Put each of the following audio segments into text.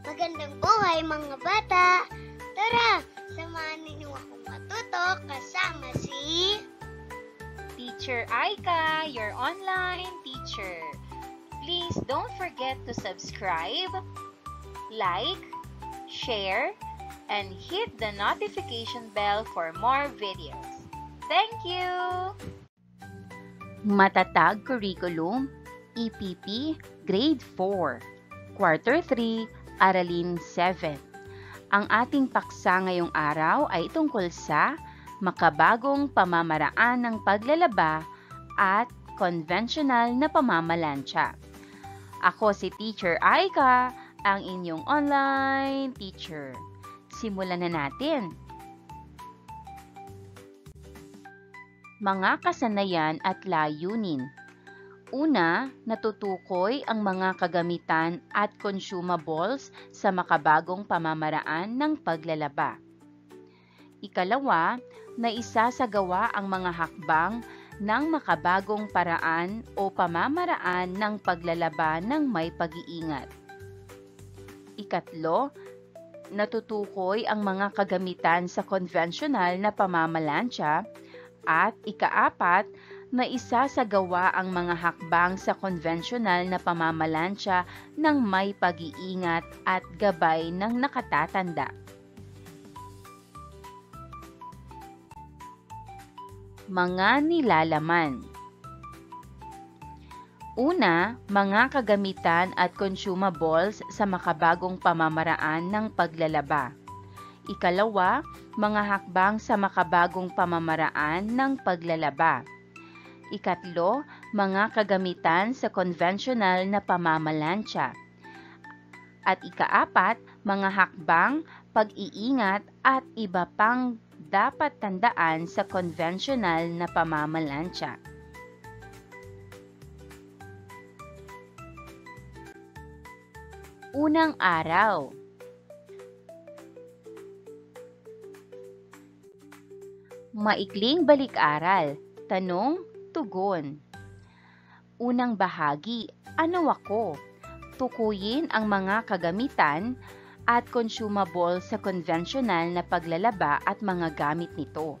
Magandang buhay mga bata! Tara, samahan ninyo akong matuto kasama si Teacher Aika, your online teacher. Please don't forget to subscribe, like, share, and hit the notification bell for more videos. Thank you! Matatag Curriculum, EPP, Grade 4, Quarter 3, Aralin 7. Ang ating paksa ngayong araw ay tungkol sa makabagong pamamaraan ng paglalaba at conventional na pamamalansya. Ako si Teacher Aika, ang inyong online teacher. Simulan na natin. Mga kasanayan at layunin. Una, natutukoy ang mga kagamitan at consumables sa makabagong pamamaraan ng paglalaba. Ikalawa, naisasagawa ang mga hakbang ng makabagong paraan o pamamaraan ng paglalaba ng may pag-iingat. Ikatlo, natutukoy ang mga kagamitan sa konvensyonal na pamamalansya. At ikaapat, na isasagawa ang mga hakbang sa konvensyonal na pamamalansya ng may pag-iingat at gabay ng nakatatanda. Mga nilalaman. Una, mga kagamitan at consumables sa makabagong pamamaraan ng paglalaba. Ikalawa, mga hakbang sa makabagong pamamaraan ng paglalaba. Ikatlo, mga kagamitan sa konvensyonal na pamamalansya. At ikaapat, mga hakbang, pag-iingat at iba pang dapat tandaan sa konvensyonal na pamamalansya. Unang araw. Maikling balik-aral. Tanong, tugon. Unang bahagi, ano ako? Tukuyin ang mga kagamitan at consumable sa konvensyonal na paglalaba at mga gamit nito.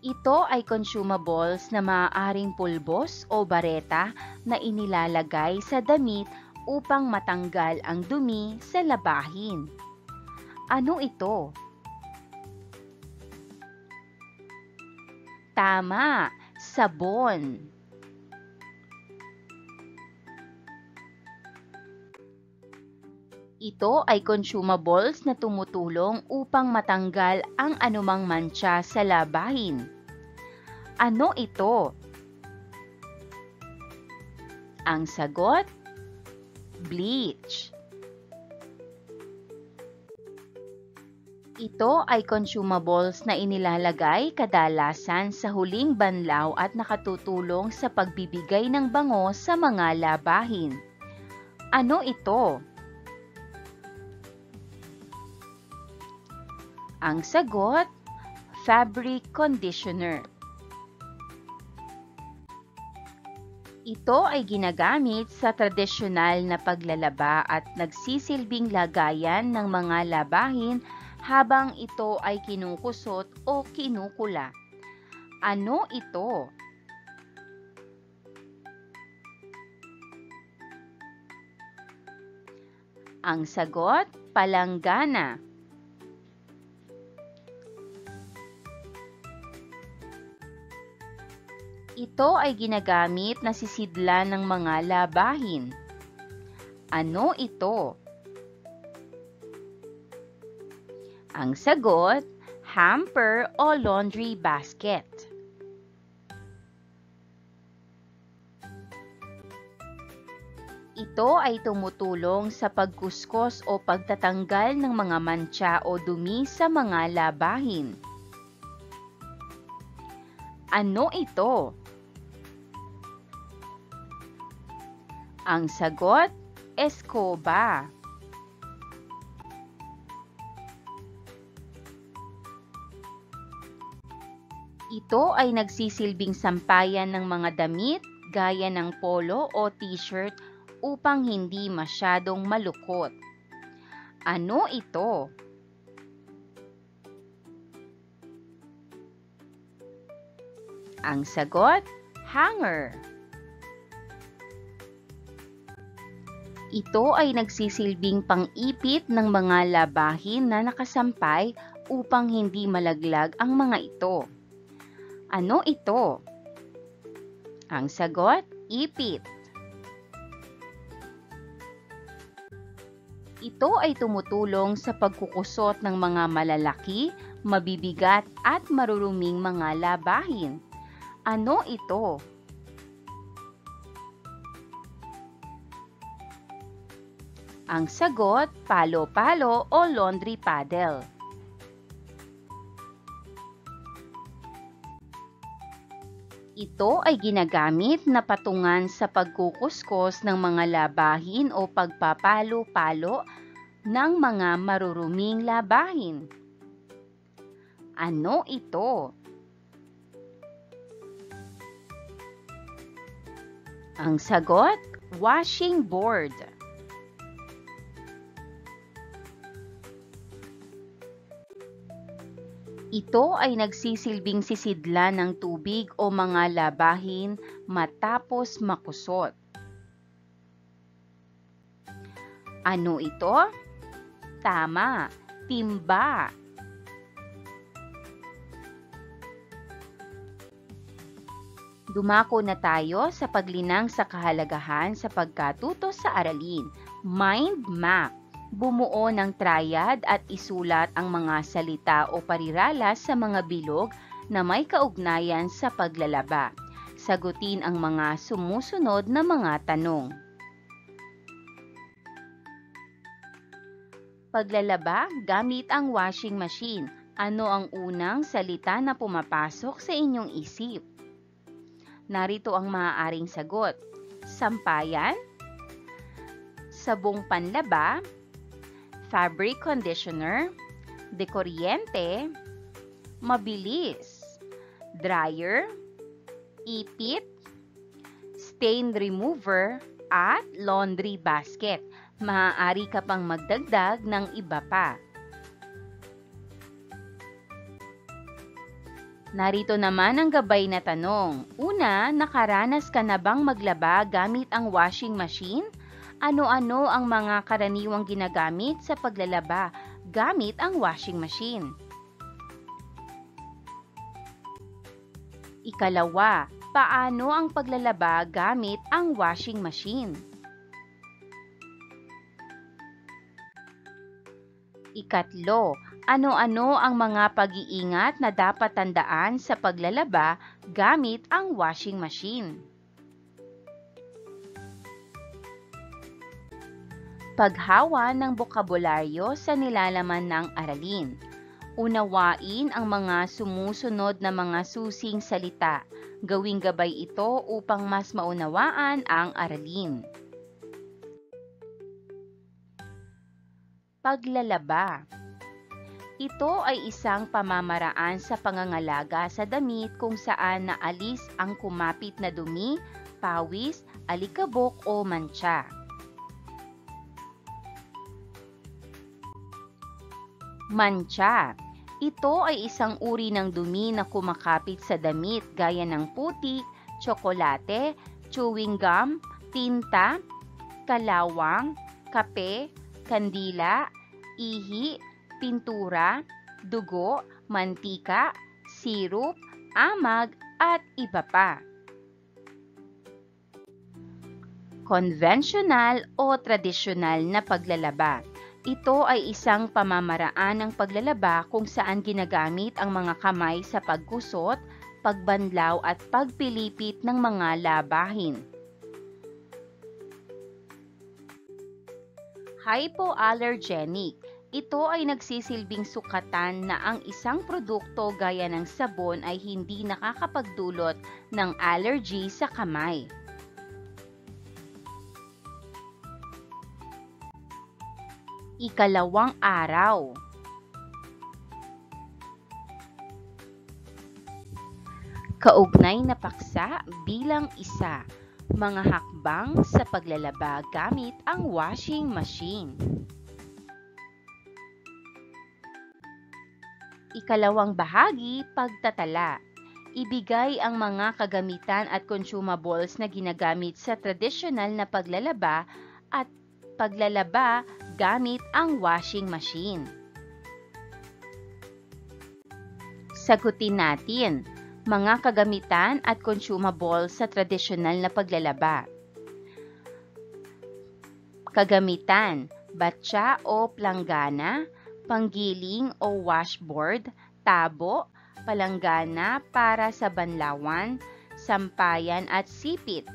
Ito ay consumables na maaaring pulbos o bareta na inilalagay sa damit upang matanggal ang dumi sa labahin. Ano ito? Tama, sabon. Ito ay consumables na tumutulong upang matanggal ang anumang mantsa sa labahin. Ano ito? Ang sagot, bleach. Ito ay consumables na inilalagay kadalasan sa huling banlaw at nakatutulong sa pagbibigay ng bango sa mga labahin. Ano ito? Ang sagot, fabric conditioner. Ito ay ginagamit sa tradisyonal na paglalaba at nagsisilbing lagayan ng mga labahin habang ito ay kinukusot o kinukula. Ano ito? Ang sagot, palanggana. Ito ay ginagamit na sisidlan ng mga labahin. Ano ito? Ang sagot, hamper o laundry basket. Ito ay tumutulong sa pagkuskos o pagtatanggal ng mga mantsa o dumi sa mga labahin. Ano ito? Ang sagot, eskoba. Ito ay nagsisilbing sampayan ng mga damit, gaya ng polo o t-shirt upang hindi masyadong malukot. Ano ito? Ang sagot, hanger. Ito ay nagsisilbing pang-ipit ng mga labahin na nakasampay upang hindi malaglag ang mga ito. Ano ito? Ang sagot, ipit. Ito ay tumutulong sa pagkukusot ng mga malalaki, mabibigat at maruruming mga labahin. Ano ito? Ang sagot, palo-palo o laundry paddle. Ito ay ginagamit na patungan sa pagkukuskos ng mga labahin o pagpapalo-palo ng mga maruruming labahin. Ano ito? Ang sagot, washing board. Ito ay nagsisilbing sisidlan ng tubig o mga labahin matapos makusot. Ano ito? Tama, timba. Dumako na tayo sa paglinang sa kahalagahan sa pagkatuto sa aralin. Mind map. Bumuo ng triad at isulat ang mga salita o parirala sa mga bilog na may kaugnayan sa paglalaba. Sagutin ang mga sumusunod na mga tanong. Paglalaba gamit ang washing machine. Ano ang unang salita na pumapasok sa inyong isip? Narito ang maaaring sagot. Sampayan, sabong panlaba, fabric conditioner, dekuryente, mabilis, dryer, ipit, stain remover, at laundry basket. Maaari ka pang magdagdag ng iba pa. Narito naman ang gabay na tanong. Una, nakaranas ka na bang maglaba gamit ang washing machine? Ano-ano ang mga karaniwang ginagamit sa paglalaba gamit ang washing machine? Ikalawa, paano ang paglalaba gamit ang washing machine? Ikatlo, ano-ano ang mga pag-iingat na dapat tandaan sa paglalaba gamit ang washing machine? Paghawa ng bokabularyo sa nilalaman ng aralin. Unawain ang mga sumusunod na mga susing salita. Gawing gabay ito upang mas maunawaan ang aralin. Paglalaba. Ito ay isang pamamaraan sa pangangalaga sa damit kung saan naalis ang kumapit na dumi, pawis, alikabok o mantsa. Mantsa. Ito ay isang uri ng dumi na kumakapit sa damit gaya ng putik, tsokolate, chewing gum, tinta, kalawang, kape, kandila, ihi, pintura, dugo, mantika, sirup, amag, at iba pa. Conventional o tradisyonal na paglalaba. Ito ay isang pamamaraan ng paglalaba kung saan ginagamit ang mga kamay sa pagkusot, pagbanlaw at pagpilipit ng mga labahin. Hypoallergenic. Ito ay nagsisilbing sukatan na ang isang produkto gaya ng sabon ay hindi nakakapagdulot ng allergy sa kamay. Ikalawang araw. Kaugnay na paksa bilang isa. Mga hakbang sa paglalaba gamit ang washing machine. Ikalawang bahagi, pagtatala. Ibigay ang mga kagamitan at consumables na ginagamit sa tradisyonal na paglalaba at paglalaba gamit ang washing machine. Sagutin natin, mga kagamitan at consumables sa tradisyonal na paglalaba. Kagamitan, batya o planggana, panggiling o washboard, tabo, palanggana para sa banlawan, sampayan at sipit.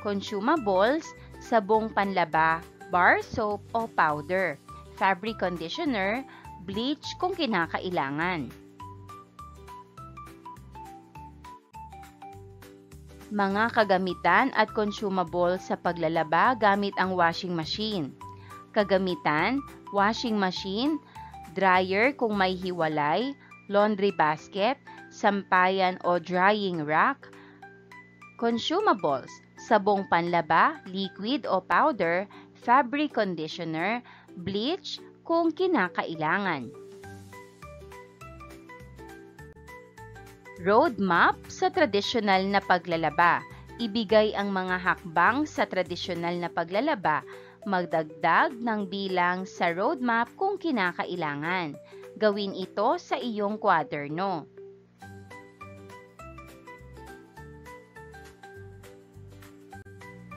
Consumables, sabong panlaba, bar soap o powder, fabric conditioner, bleach kung kinakailangan. Mga kagamitan at consumable sa paglalaba gamit ang washing machine. Kagamitan, washing machine, dryer kung may hiwalay, laundry basket, sampayan o drying rack. Consumables, sabong panlaba, liquid o powder, fabric conditioner, bleach kung kinakailangan. Roadmap sa tradisyonal na paglalaba. Ibigay ang mga hakbang sa tradisyonal na paglalaba. Magdagdag ng bilang sa roadmap kung kinakailangan. Gawin ito sa iyong kwaderno.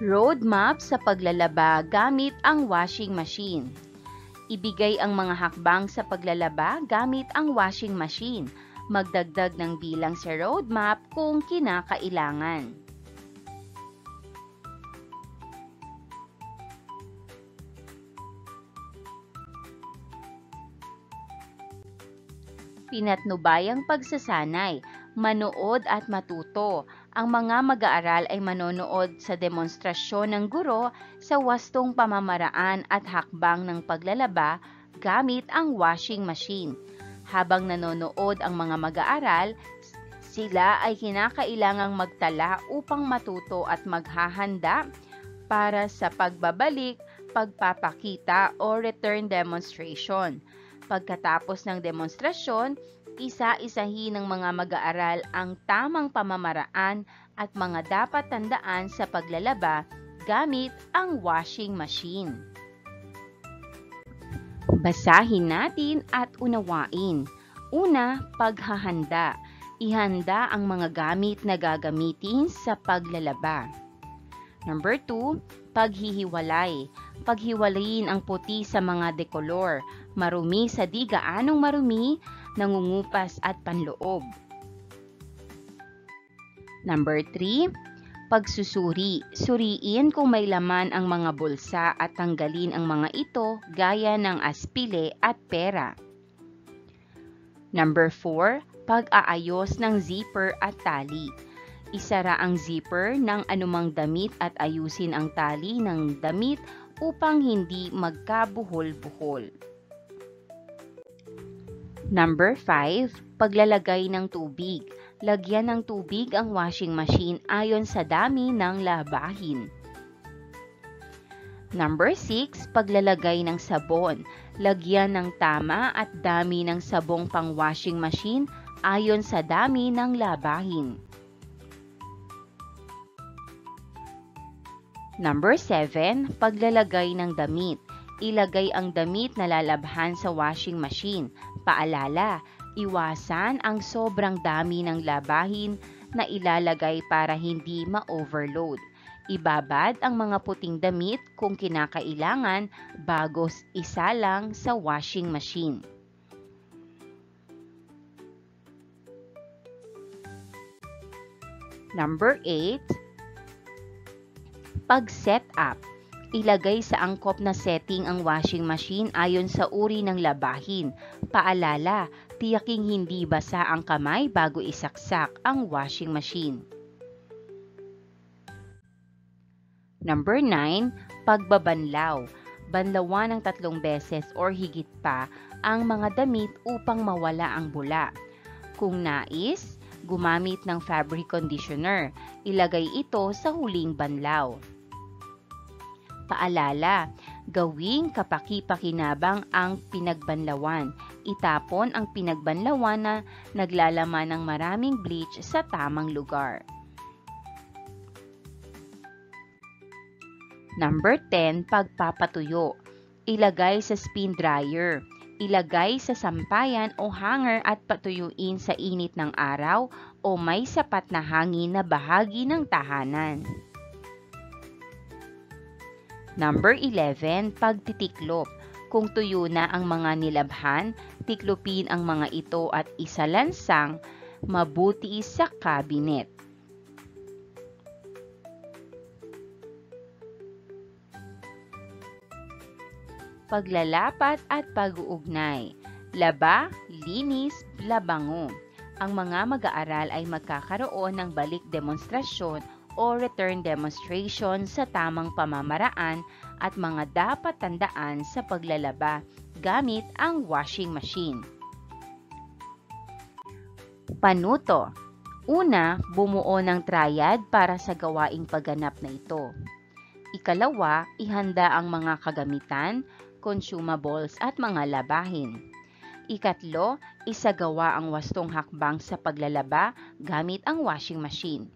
Roadmap sa paglalaba gamit ang washing machine. Ibigay ang mga hakbang sa paglalaba gamit ang washing machine. Magdagdag ng bilang sa roadmap kung kinakailangan. Pinatnubayang pagsasanay, manood at matuto. Ang mga mag-aaral ay manonood sa demonstrasyon ng guro sa wastong pamamaraan at hakbang ng paglalaba gamit ang washing machine. Habang nanonood ang mga mag-aaral, sila ay kinakailangang magtala upang matuto at maghahanda para sa pagbabalik, pagpapakita o return demonstration. Pagkatapos ng demonstrasyon, isa-isahin ng mga mag-aaral ang tamang pamamaraan at mga dapat tandaan sa paglalaba gamit ang washing machine. Basahin natin at unawain. Una, paghahanda. Ihanda ang mga gamit na gagamitin sa paglalaba. Number 2, paghihiwalay. Paghiwalayin ang puti sa mga dekolor, marumi sa di gaanong marumi, nangungupas at panloob. Number 3, pagsusuri. Suriin kung may laman ang mga bulsa at tanggalin ang mga ito gaya ng aspile at pera. Number 4, pag-aayos ng zipper at tali. Isara ang zipper ng anumang damit at ayusin ang tali ng damit upang hindi magkabuhol-buhol. Number 5, paglalagay ng tubig. Lagyan ng tubig ang washing machine ayon sa dami ng labahin. Number 6, paglalagay ng sabon. Lagyan ng tama at dami ng sabong pang washing machine ayon sa dami ng labahin. Number 7, paglalagay ng damit. Ilagay ang damit na lalabhan sa washing machine. Paalala, iwasan ang sobrang dami ng labahin na ilalagay para hindi ma-overload. Ibabad ang mga puting damit kung kinakailangan bago isalang sa washing machine. Number 8, pag-set up. Ilagay sa angkop na setting ang washing machine ayon sa uri ng labahin. Paalala, tiyaking hindi basa ang kamay bago isaksak ang washing machine. Number 9, pagbabanlaw. Banlawan ng 3 beses or higit pa ang mga damit upang mawala ang bula. Kung nais, gumamit ng fabric conditioner. Ilagay ito sa huling banlaw. Paalala, gawing kapaki-pakinabang ang pinagbanlawan. Itapon ang pinagbanlawan na naglalaman ng maraming bleach sa tamang lugar. Number 10, pagpapatuyo. Ilagay sa spin dryer. Ilagay sa sampayan o hanger at patuyuin sa init ng araw o may sapat na hangin na bahagi ng tahanan. Number 11, pagtitiklop. Kung tuyo na ang mga nilabhan, tiklopin ang mga ito at isalansang mabuti sa cabinet. Paglalapat at pag-uugnay. Laba, linis, labango. Ang mga mag-aaral ay magkakaroon ng balik demonstrasyon o return demonstration sa tamang pamamaraan at mga dapat tandaan sa paglalaba gamit ang washing machine. Panuto. Una, bumuo ng triad para sa gawaing pagganap na ito. Ikalawa, ihanda ang mga kagamitan, consumables at mga labahin. Ikatlo, isagawa ang wastong hakbang sa paglalaba gamit ang washing machine.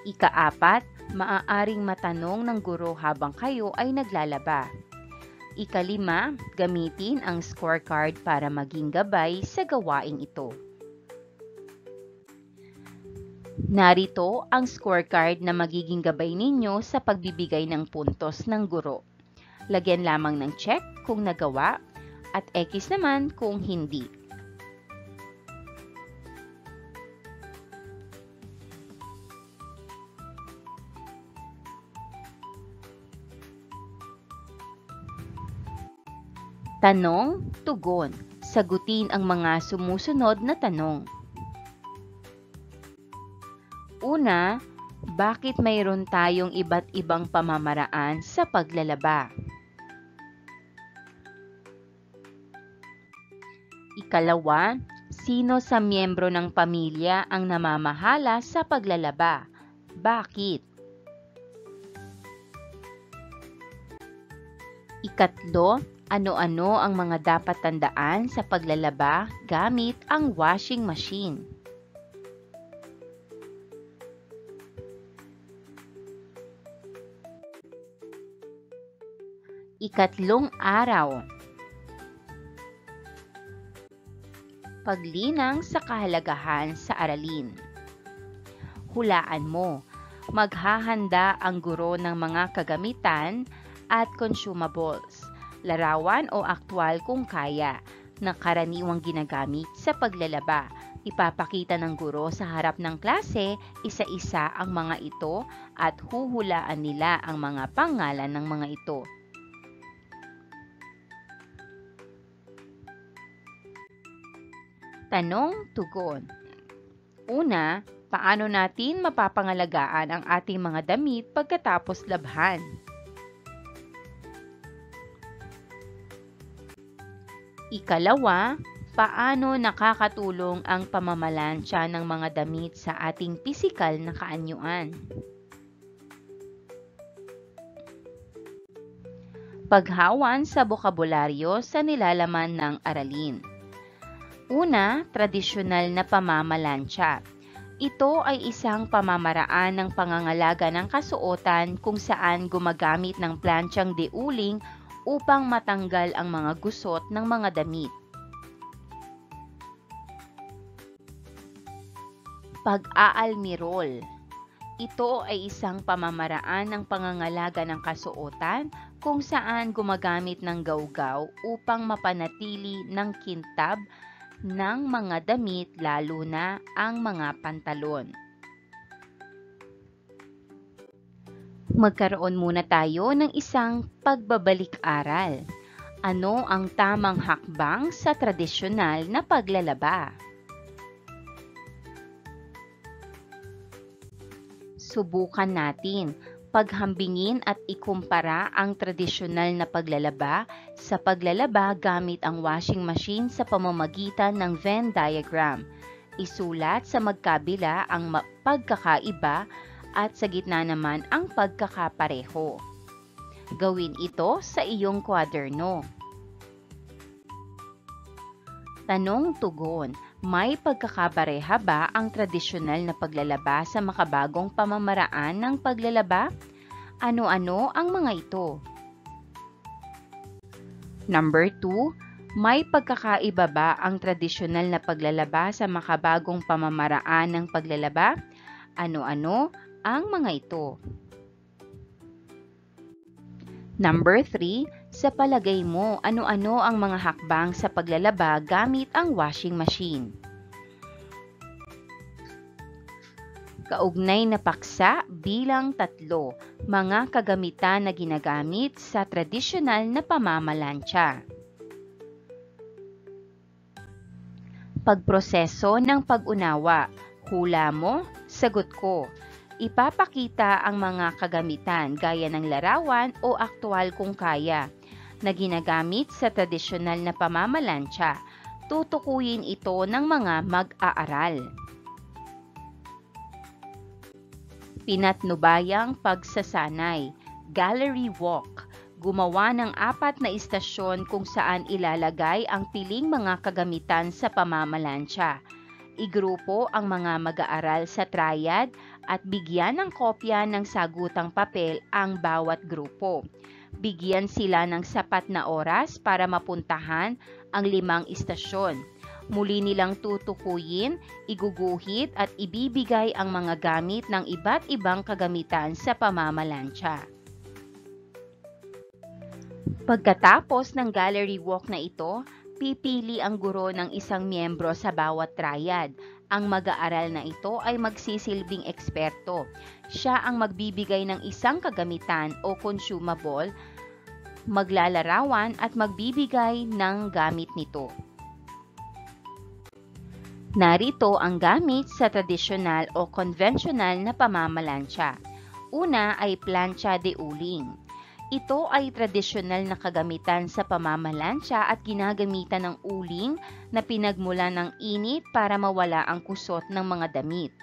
Ikaapat, maaaring matanong ng guro habang kayo ay naglalaba. Ikalima, gamitin ang scorecard para maging gabay sa gawaing ito. Narito ang scorecard na magiging gabay ninyo sa pagbibigay ng puntos ng guro. Lagyan lamang ng check kung nagawa at X naman kung hindi. Tanong, tugon. Sagutin ang mga sumusunod na tanong. Una, bakit mayroon tayong iba't ibang pamamaraan sa paglalaba? Ikalawa, sino sa miyembro ng pamilya ang namamahala sa paglalaba? Bakit? Ikatlo, ano-ano ang mga dapat tandaan sa paglalaba gamit ang washing machine? Ikatlong araw. Paglinang sa kahalagahan sa aralin. Hulaan mo. Maghahanda ang guro ng mga kagamitan at consumables, larawan o aktwal kung kaya, na karaniwang ginagamit sa paglalaba. Ipapakita ng guro sa harap ng klase isa-isa ang mga ito at huhulaan nila ang mga pangalan ng mga ito. Tanong, tugon. Una, paano natin mapapangalagaan ang ating mga damit pagkatapos labhan? Ikalawa, paano nakakatulong ang pamamalansya ng mga damit sa ating pisikal na kaanyuan? Paghawan sa bokabularyo sa nilalaman ng aralin. Una, tradisyonal na pamamalansya. Ito ay isang pamamaraan ng pangangalaga ng kasuotan kung saan gumagamit ng plantsyang deuling upang matanggal ang mga gusot ng mga damit. Pag-aalmirol. Ito ay isang pamamaraan ng pangangalaga ng kasuotan kung saan gumagamit ng gawgaw upang mapanatili ng kintab ng mga damit, lalo na ang mga pantalon. Magkaroon muna tayo ng isang pagbabalik-aral. Ano ang tamang hakbang sa tradisyonal na paglalaba? Subukan natin paghambingin at ikumpara ang tradisyonal na paglalaba sa paglalaba gamit ang washing machine sa pamamagitan ng Venn diagram. Isulat sa magkabila ang pagkakaiba at sa gitna naman ang pagkakapareho. Gawin ito sa iyong kwaderno. Tanong-tugon, may pagkakapareha ba ang tradisyonal na paglalaba sa makabagong pamamaraan ng paglalaba? Ano-ano ang mga ito? Number 2, may pagkakaiba ba ang tradisyonal na paglalaba sa makabagong pamamaraan ng paglalaba? Ano-ano ang mga ito? Number 3, sa palagay mo, ano-ano ang mga hakbang sa paglalaba gamit ang washing machine? Kaugnay na paksa bilang 3, mga kagamitan na ginagamit sa tradisyonal na pamamalansya. Pagproseso ng pag-unawa. Hula mo, sagot ko. Ipapakita ang mga kagamitan gaya ng larawan o aktwal kung kaya na ginagamit sa tradisyonal na pamamalansya. Tutukuyin ito ng mga mag-aaral. Pinatnubayang pagsasanay. Gallery walk. Gumawa ng 4 na istasyon kung saan ilalagay ang piling mga kagamitan sa pamamalansya. Igrupo ang mga mag-aaral sa triad at bigyan ng kopya ng sagutang papel ang bawat grupo. Bigyan sila ng sapat na oras para mapuntahan ang 5 istasyon. Muli nilang tutukuyin, iguguhit at ibibigay ang mga gamit ng iba't ibang kagamitan sa pamamalansya. Pagkatapos ng gallery walk na ito, pipili ang guro ng isang miyembro sa bawat triad. Ang mag-aaral na ito ay magsisilbing eksperto. Siya ang magbibigay ng isang kagamitan o consumable, maglalarawan at magbibigay ng gamit nito. Narito ang gamit sa tradisyonal o konvensyonal na pamamalansya. Una ay plancha de uling. Ito ay tradisyonal na kagamitan sa pamamalansya at ginagamitan ng uling na pinagmulan ng init para mawala ang kusot ng mga damit.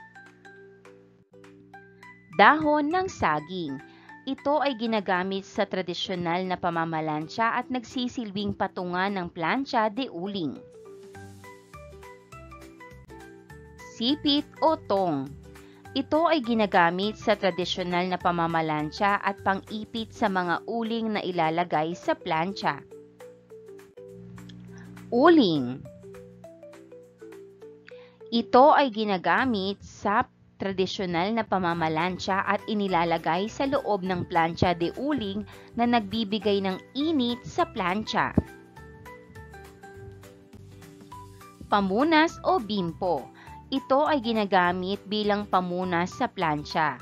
Dahon ng saging. Ito ay ginagamit sa tradisyonal na pamamalansya at nagsisilbing patungan ng plancha de uling. Sipit o tong. Ito ay ginagamit sa tradisyonal na pamamalansya at pang-ipit sa mga uling na ilalagay sa plancha. Uling. Ito ay ginagamit sa tradisyonal na pamamalansya at inilalagay sa loob ng plancha de uling na nagbibigay ng init sa plancha. Pamunas o bimpo. Ito ay ginagamit bilang pamunas sa plancha.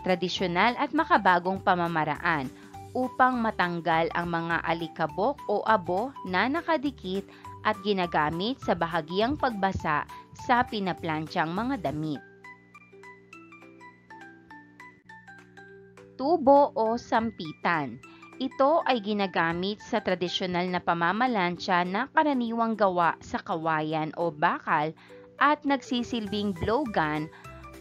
Tradisyonal at makabagong pamamaraan upang matanggal ang mga alikabok o abo na nakadikit at ginagamit sa bahagyang pagbasa sa pinaplanchang mga damit. Tubo o sampitan. Ito ay ginagamit sa tradisyonal na pamamalansya na karaniwang gawa sa kawayan o bakal at nagsisilbing blowgun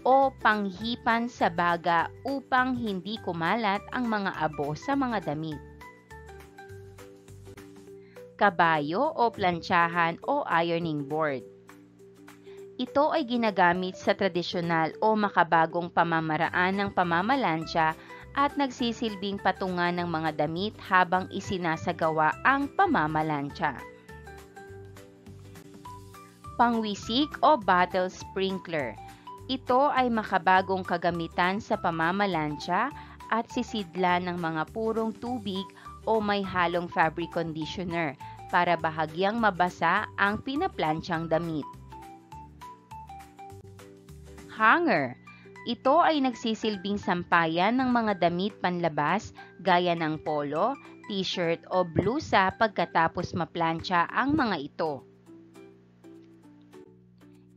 o panghipan sa baga upang hindi kumalat ang mga abo sa mga damit. Kabayo o plantsahan o ironing board. Ito ay ginagamit sa tradisyonal o makabagong pamamaraan ng pamamalansya at nagsisilbing patungan ng mga damit habang isinasagawa ang pamamalansya. Pangwisik o bottle sprinkler. Ito ay makabagong kagamitan sa pamamalansya at sisidla ng mga purong tubig o may halong fabric conditioner para bahagyang mabasa ang pinaplanchang damit. Hanger. Ito ay nagsisilbing sampayan ng mga damit panlabas gaya ng polo, t-shirt o blusa pagkatapos maplantsa ang mga ito.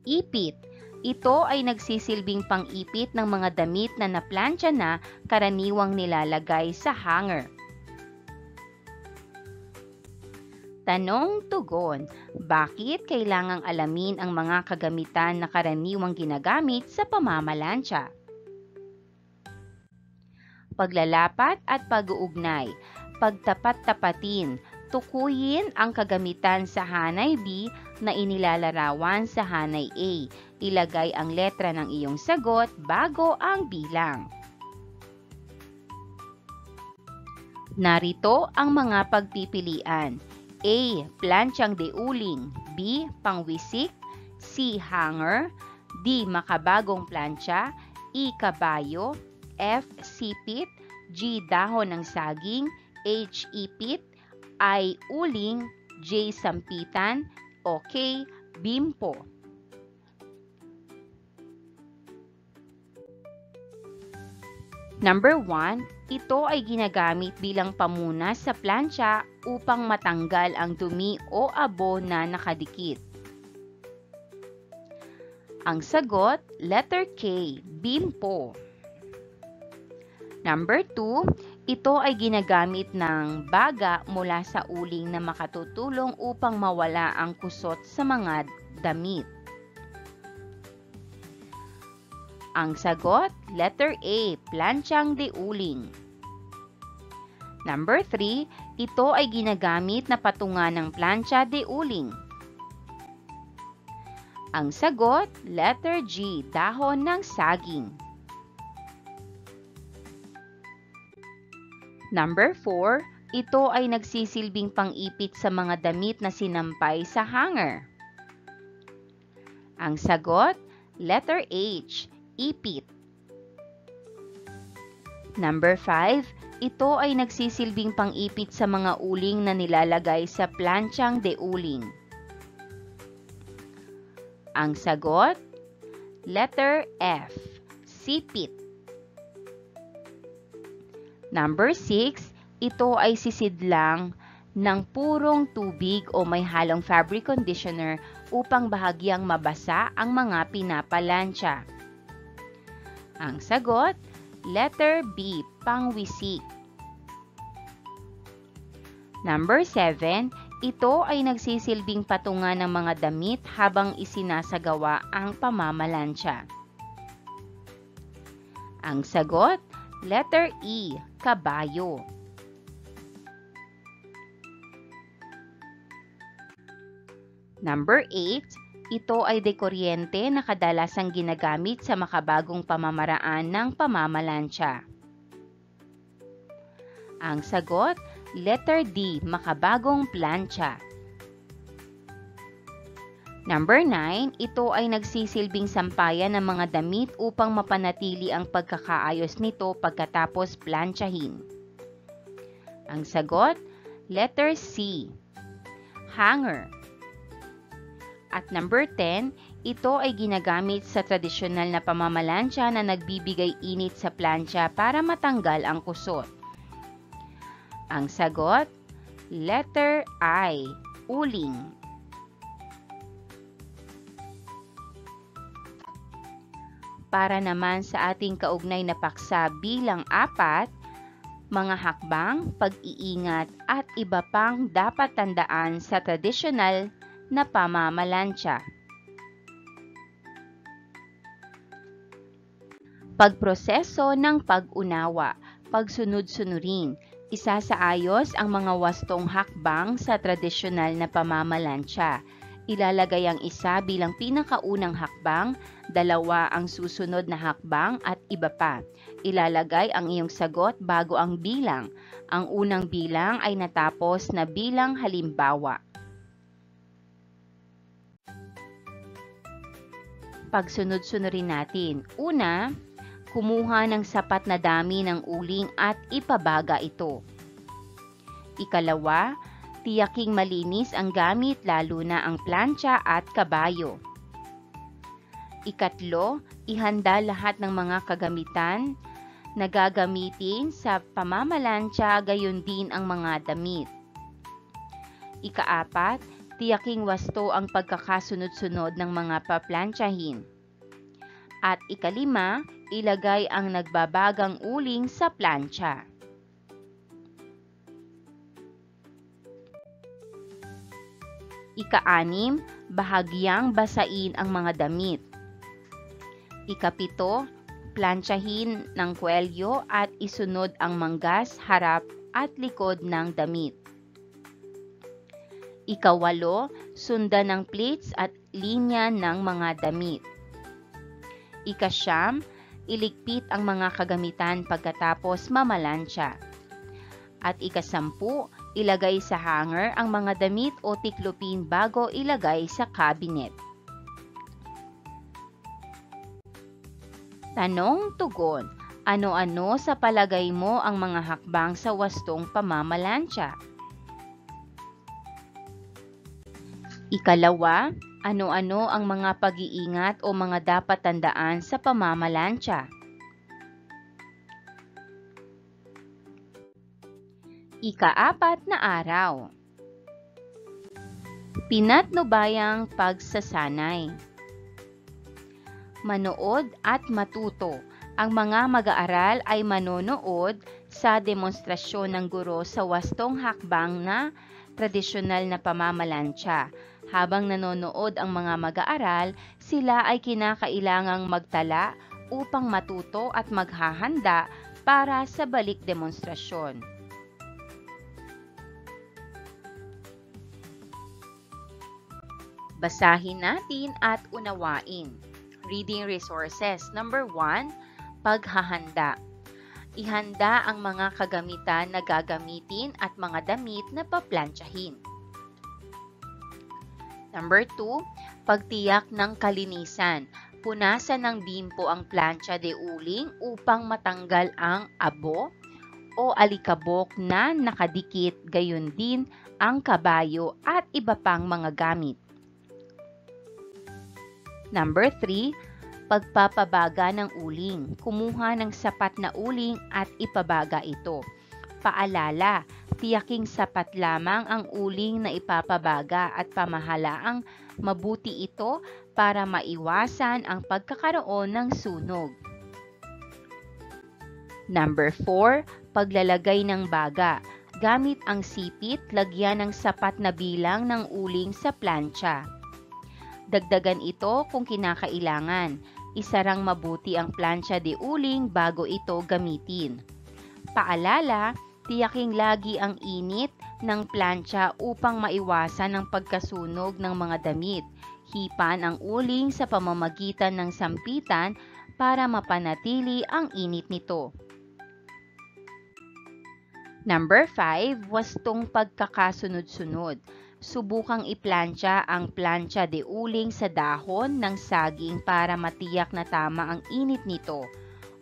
Ipit. Ito ay nagsisilbing pang-ipit ng mga damit na naplantsa na karaniwang nilalagay sa hanger. Tanong-tugon, bakit kailangang alamin ang mga kagamitan na karaniwang ginagamit sa pamamalansya? Paglalapat at pag-uugnay, pagtapat-tapatin, tukuyin ang kagamitan sa hanay B na inilalarawan sa hanay A. Ilagay ang letra ng iyong sagot bago ang bilang. Narito ang mga pagpipilian. A. Plantsyang deuling. B. Pangwisik. C. Hanger. D. Makabagong plantsa. E. Kabayo. F. Sipit. G. Dahon ng saging. H. Ipit. I. Uling. J. Sampitan. O K. Bimpo. Number 1, ito ay ginagamit bilang pamunas sa plantsa upang matanggal ang dumi o abo na nakadikit. Ang sagot, letter K, bimpo. Number 2, ito ay ginagamit ng baga mula sa uling na makatutulong upang mawala ang kusot sa mga damit. Ang sagot, letter A, plantsyang deuling. Number 3, ito ay ginagamit na patungan ng plantsa deuling. Ang sagot, letter G, dahon ng saging. Number 4, ito ay nagsisilbing pang-ipit sa mga damit na sinampay sa hanger. Ang sagot, letter H, ipit. Number 5, ito ay nagsisilbing pang-ipit sa mga uling na nilalagay sa plantsyang deuling. Ang sagot, letter F, sipit. Number 6, ito ay sisidlang ng purong tubig o may halong fabric conditioner upang bahagyang mabasa ang mga pinapalansya. Ang sagot, letter B, pangwisik. Number 7, ito ay nagsisilbing patungan ng mga damit habang isinasagawa ang pamamalansya. Ang sagot, letter E, kabayo. Number 8, ito ay dekuryente na kadalasang ginagamit sa makabagong pamamaraan ng pamamalansya. Ang sagot, letter D, makabagong plantsa. Number 9, ito ay nagsisilbing sampayan ng mga damit upang mapanatili ang pagkakaayos nito pagkatapos plantsahin. Ang sagot, letter C, hanger. At number 10, ito ay ginagamit sa tradisyonal na pamamalansya na nagbibigay init sa plantsa para matanggal ang kusot. Ang sagot, letter I, uling. Para naman sa ating kaugnay na paksa bilang 4, mga hakbang, pag-iingat at iba pang dapat tandaan sa tradisyonal na pamamalansya. Pagproseso ng pag-unawa, pagsunod-sunurin, isasaayos ang mga wastong hakbang sa tradisyonal na pamamalansya. Ilalagay ang isa bilang pinakaunang hakbang, 2 ang susunod na hakbang at iba pa. Ilalagay ang iyong sagot bago ang bilang. Ang unang bilang ay natapos na bilang halimbawa. Pagsunod-sunurin natin. Una, kumuha ng sapat na dami ng uling at ipabaga ito. Ikalawa, tiyaking malinis ang gamit lalo na ang plantsa at kabayo. Ikatlo, ihanda lahat ng mga kagamitan na gagamitin sa pamamalansya, gayon din ang mga damit. Ikaapat, tiyaking wasto ang pagkakasunod-sunod ng mga paplantsahin. At ikalima, ilagay ang nagbabagang uling sa plantsa. Ika-6, bahagyang basain ang mga damit. Ika-7, plantsahin ng kwelyo at isunod ang manggas, harap at likod ng damit. Ika-8, sundan ng pleats at linya ng mga damit. Ika-9, iligpit ang mga kagamitan pagkatapos mamalansya. At ika-10, ilagay sa hanger ang mga damit o tiklopin bago ilagay sa cabinet. Tanong-tugon, ano-ano sa palagay mo ang mga hakbang sa wastong pamamalansya? Ika-2, ano-ano ang mga pag-iingat o mga dapat tandaan sa pamamalansya? Ika-4 na araw. Pinatnubayang pagsasanay. Manood at matuto. Ang mga mag-aaral ay manonood sa demonstrasyon ng guro sa wastong hakbang na tradisyonal na pamamalansya. Habang nanonood ang mga mag-aaral, sila ay kinakailangang magtala upang matuto at maghahanda para sa balik demonstrasyon. Basahin natin at unawain. Reading resources. Number 1, paghahanda. Ihanda ang mga kagamitan na gagamitin at mga damit na paplantsahin. Number 2, pagtiyak ng kalinisan. Punasan ng bimpo ang plancha de uling upang matanggal ang abo o alikabok na nakadikit, gayon din ang kabayo at iba pang mga gamit. Number 3, pagpapabaga ng uling. Kumuha ng sapat na uling at ipabaga ito. Paalala, tiyaking sapat lamang ang uling na ipapabaga at pamahalaang mabuti ito para maiwasan ang pagkakaroon ng sunog. Number 4, paglalagay ng baga. Gamit ang sipit, lagyan ng sapat na bilang ng uling sa plancha. Dagdagan ito kung kinakailangan. Isarang mabuti ang plancha de uling bago ito gamitin. Paalala, tiyaking lagi ang init ng plancha upang maiwasan ang pagkasunog ng mga damit. Hipan ang uling sa pamamagitan ng sampitan para mapanatili ang init nito. Number 5, wastong pagkakasunod-sunod. Subukang iplantsa ang plancha de uling sa dahon ng saging para matiyak na tama ang init nito.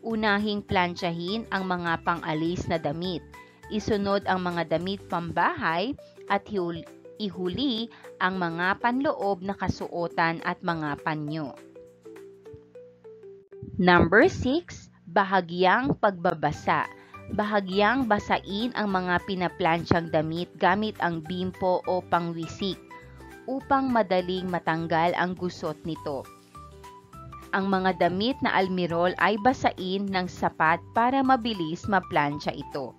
Unahing plantsahin ang mga pang-alis na damit. Isunod ang mga damit pambahay at ihuli ang mga panloob na kasuotan at mga panyo. Number 6, bahagyang pagbabasa. Bahagyang basain ang mga pinaplansyang damit gamit ang bimpo o pangwisik upang madaling matanggal ang gusot nito. Ang mga damit na almirol ay basain ng sapat para mabilis maplansya ito.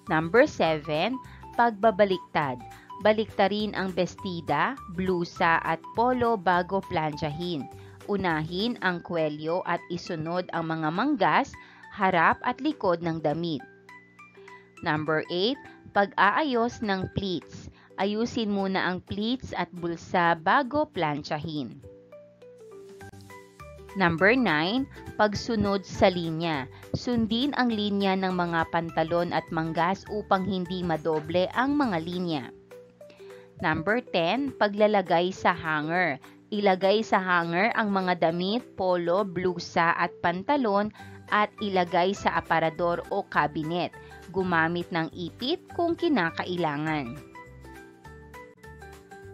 Number 7, pagbabaliktad. Baliktarin ang bestida, blusa at polo bago plansyahin. Unahin ang kwelyo at isunod ang mga manggas, harap at likod ng damit. Number 8, pag-aayos ng pleats. Ayusin muna ang pleats at bulsa bago plansyahin. Number 9, pagsunod sa linya. Sundin ang linya ng mga pantalon at manggas upang hindi madoble ang mga linya. Number 10, paglalagay sa hanger. Ilagay sa hanger ang mga damit, polo, blusa at pantalon at ilagay sa aparador o cabinet. Gumamit ng ipit kung kinakailangan.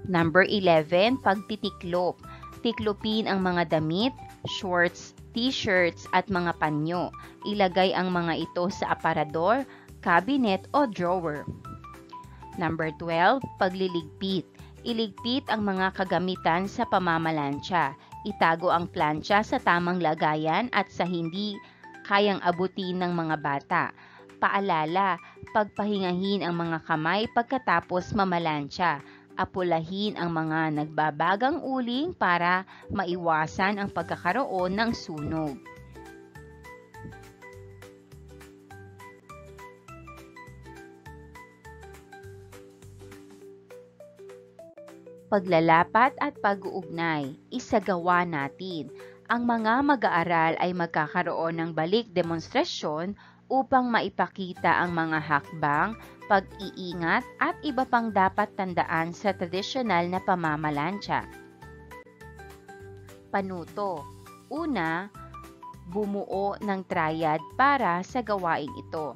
Number 11, pagtitiklop. Tiklopin ang mga damit, shorts, t-shirts at mga panyo. Ilagay ang mga ito sa aparador, cabinet o drawer. Number 12, pagliligpit. Iligpit ang mga kagamitan sa pamamalansya. Itago ang plancha sa tamang lagayan at sa hindi kayang abutin ng mga bata. Paalala, pagpahingahin ang mga kamay pagkatapos mamalansya. Apulahin ang mga nagbabagang uling para maiwasan ang pagkakaroon ng sunog. Paglalapat at pag-uugnay, isagawa natin. Ang mga mag-aaral ay magkakaroon ng balik demonstrasyon upang maipakita ang mga hakbang, pag-iingat at iba pang dapat tandaan sa tradisyonal na pamamalansya. Panuto. Una, bumuo ng triad para sa gawaing ito.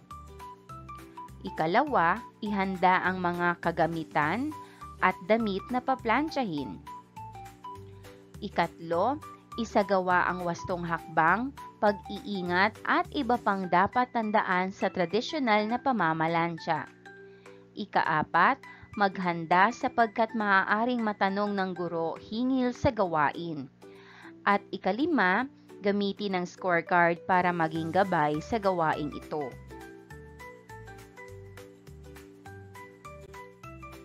Ikalawa, ihanda ang mga kagamitan at damit na paplantsahin. Ikatlo, isagawa ang wastong hakbang, pag-iingat at iba pang dapat tandaan sa tradisyonal na pamamalansya. Ikaapat, maghanda sapagkat maaaring matanong ng guro hinggil sa gawain. At ikalima, gamitin ang scorecard para maging gabay sa gawaing ito.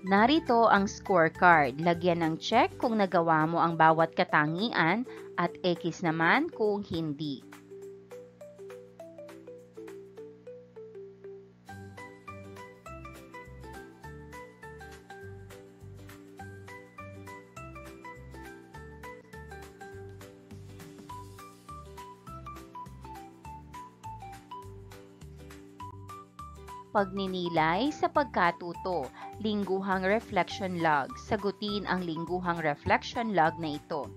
Narito ang scorecard. Lagyan ng check kung nagawa mo ang bawat katangian at X naman kung hindi. Pagninilay sa pagkatuto, lingguhang reflection log. Sagutin ang lingguhang reflection log na ito.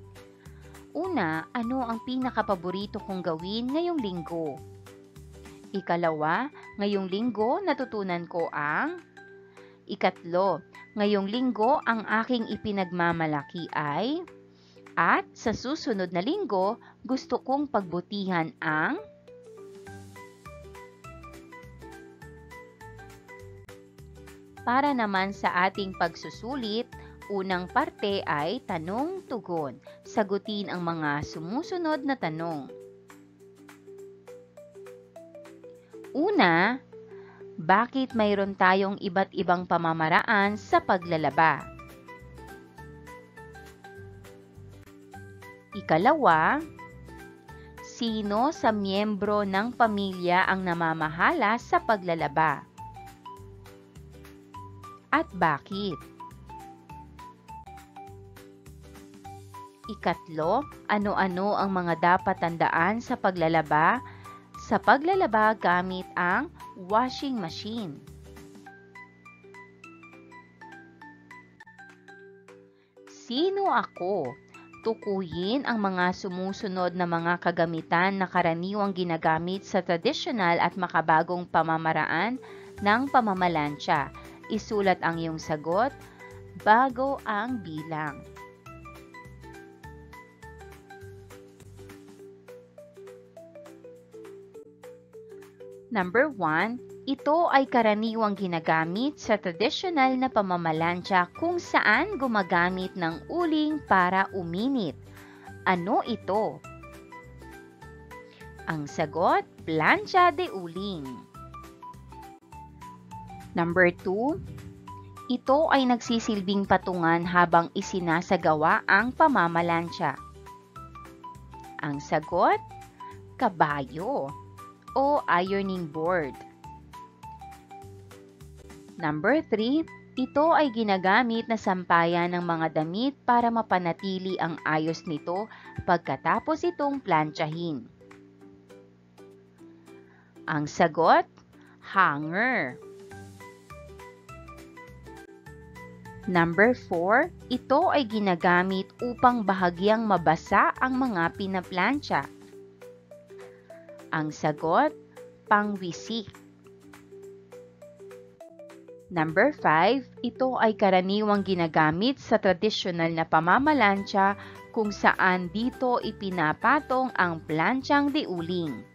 Una, ano ang pinakapaborito kong gawin ngayong linggo? Ikalawa, ngayong linggo natutunan ko ang... Ikatlo, ngayong linggo ang aking ipinagmamalaki ay... At sa susunod na linggo, gusto kong pagbutihan ang... Para naman sa ating pagsusulit, unang parte ay tanong-tugon. Sagutin ang mga sumusunod na tanong. Una, bakit mayroon tayong iba't ibang pamamaraan sa paglalaba? Ikalawa, sino sa miyembro ng pamilya ang namamahala sa paglalaba? At bakit? Ikatlo, ano-ano ang mga dapat tandaan sa paglalaba? Sa paglalaba gamit ang washing machine. Sino ako? Tukuyin ang mga sumusunod na mga kagamitan na karaniwang ginagamit sa tradisyonal at makabagong pamamaraan ng pamamalansya. Isulat ang iyong sagot bago ang bilang. Number 1, ito ay karaniwang ginagamit sa tradisyonal na pamamalansya kung saan gumagamit ng uling para uminit. Ano ito? Ang sagot, plancha de uling. Number 2, ito ay nagsisilbing patungan habang isinasagawa ang pamamalansya. Ang sagot, kabayo o ironing board. Number 3, ito ay ginagamit na sampayan ng mga damit para mapanatili ang ayos nito pagkatapos itong plantsahin. Ang sagot, hanger. Number 4, ito ay ginagamit upang bahagyang mabasa ang mga pinaplantsa. Ang sagot, pangwisik. Number 5, ito ay karaniwang ginagamit sa tradisyonal na pamamalansya kung saan dito ipinapatong ang plantsyang de uling.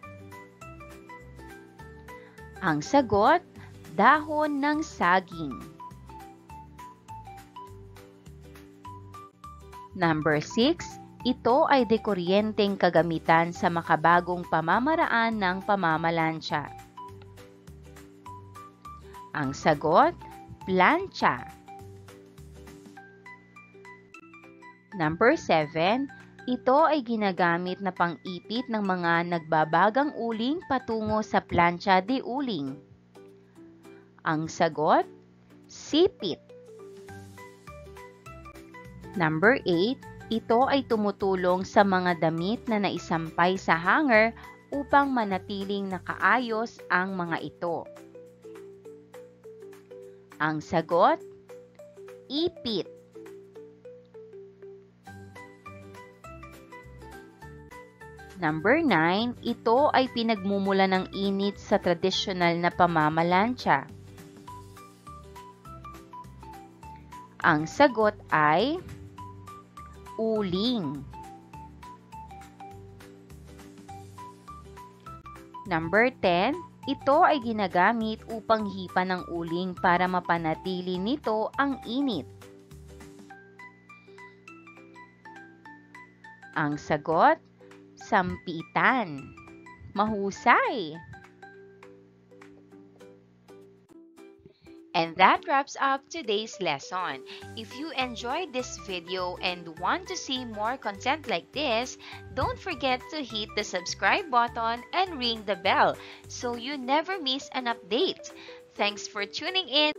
Ang sagot, dahon ng saging. Number 6, ito ay dekuryenteng kagamitan sa makabagong pamamaraan ng pamamalansya. Ang sagot, plancha. Number 7, ito ay ginagamit na pang-ipit ng mga nagbabagang uling patungo sa plancha de uling. Ang sagot, sipit. Number 8, ito ay tumutulong sa mga damit na naisampay sa hanger upang manatiling nakaayos ang mga ito. Ang sagot, ipit. Number 9, ito ay pinagmumula ng init sa tradisyonal na pamamalansya. Ang sagot ay uling. Number 10, ito ay ginagamit upang hipan ng uling para mapanatili nito ang init. Ang sagot, sampitan. Mahusay! And that wraps up today's lesson. If you enjoyed this video and want to see more content like this, don't forget to hit the subscribe button and ring the bell so you never miss an update. Thanks for tuning in.